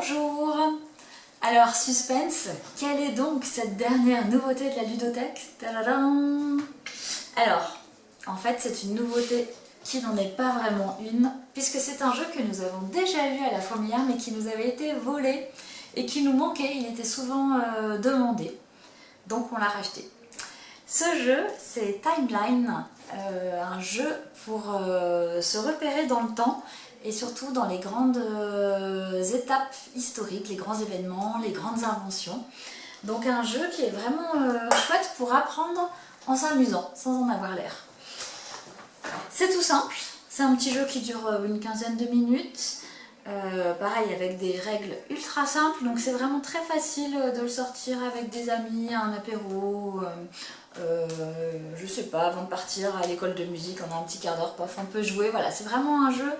Bonjour! Alors, suspense, quelle est donc cette dernière nouveauté de la ludothèque? Tadadam! Alors, en fait, c'est une nouveauté qui n'en est pas vraiment une, puisque c'est un jeu que nous avons déjà vu à la fourmilière, mais qui nous avait été volé et qui nous manquait, il était souvent demandé, donc on l'a racheté. Ce jeu, c'est Timeline, un jeu pour se repérer dans le temps et surtout dans les grandes étapes historiques, les grands événements, les grandes inventions. Donc un jeu qui est vraiment chouette pour apprendre en s'amusant, sans en avoir l'air. C'est tout simple, c'est un petit jeu qui dure une quinzaine de minutes. Pareil avec des règles ultra simples, donc c'est vraiment très facile de le sortir avec des amis, un apéro, je sais pas, avant de partir à l'école de musique, on a un petit quart d'heure, paf, on peut jouer, voilà, c'est vraiment un jeu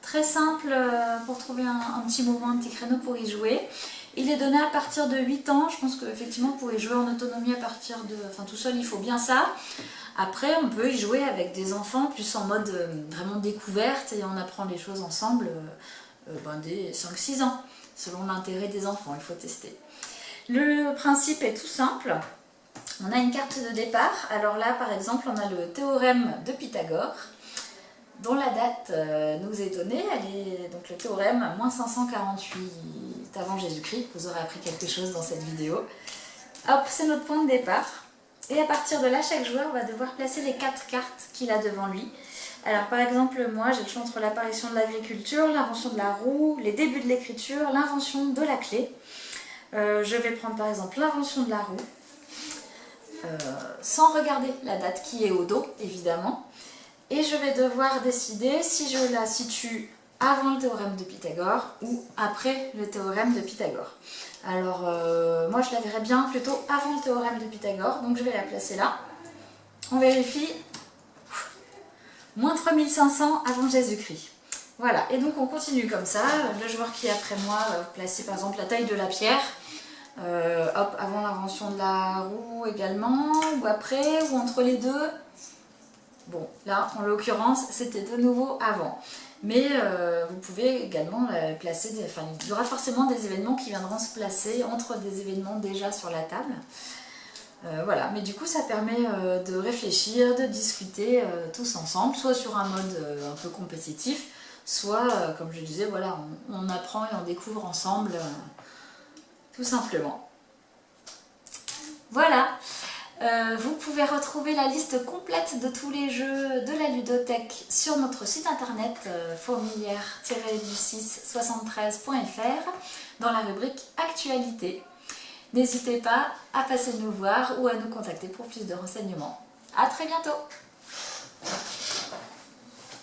très simple pour trouver un petit moment, un petit créneau pour y jouer. Il est donné à partir de 8 ans, je pense qu'effectivement vous pouvez jouer en autonomie à partir de, enfin tout seul il faut bien ça. Après on peut y jouer avec des enfants, plus en mode vraiment découverte et on apprend les choses ensemble. Dès 5-6 ans, selon l'intérêt des enfants, il faut tester. Le principe est tout simple, on a une carte de départ, alors là par exemple on a le théorème de Pythagore, dont la date nous est donnée, elle est donc le théorème à -548 avant Jésus-Christ, vous aurez appris quelque chose dans cette vidéo. Hop, c'est notre point de départ, et à partir de là, chaque joueur va devoir placer les 4 cartes qu'il a devant lui. Alors par exemple, moi j'ai le choix entre l'apparition de l'agriculture, l'invention de la roue, les débuts de l'écriture, l'invention de la clé. Je vais prendre par exemple l'invention de la roue, sans regarder la date qui est au dos, évidemment. Et je vais devoir décider si je la situe avant le théorème de Pythagore ou après le théorème de Pythagore. Alors moi je la verrais bien plutôt avant le théorème de Pythagore, donc je vais la placer là. On vérifie. Moins 3500 avant Jésus-Christ. Voilà, et donc on continue comme ça. Le joueur qui est après moi va placer par exemple la taille de la pierre. Hop, avant l'invention de la roue également, ou après, ou entre les deux. Bon, là, en l'occurrence, c'était de nouveau avant. Mais vous pouvez également placer, enfin, il y aura forcément des événements qui viendront se placer entre des événements déjà sur la table. Voilà, mais du coup ça permet de réfléchir, de discuter tous ensemble, soit sur un mode un peu compétitif, soit, comme je disais, voilà, on apprend et on découvre ensemble, tout simplement. Voilà, vous pouvez retrouver la liste complète de tous les jeux de la ludothèque sur notre site internet fourmilière-du673.fr dans la rubrique Actualité. N'hésitez pas à passer nous voir ou à nous contacter pour plus de renseignements. À très bientôt!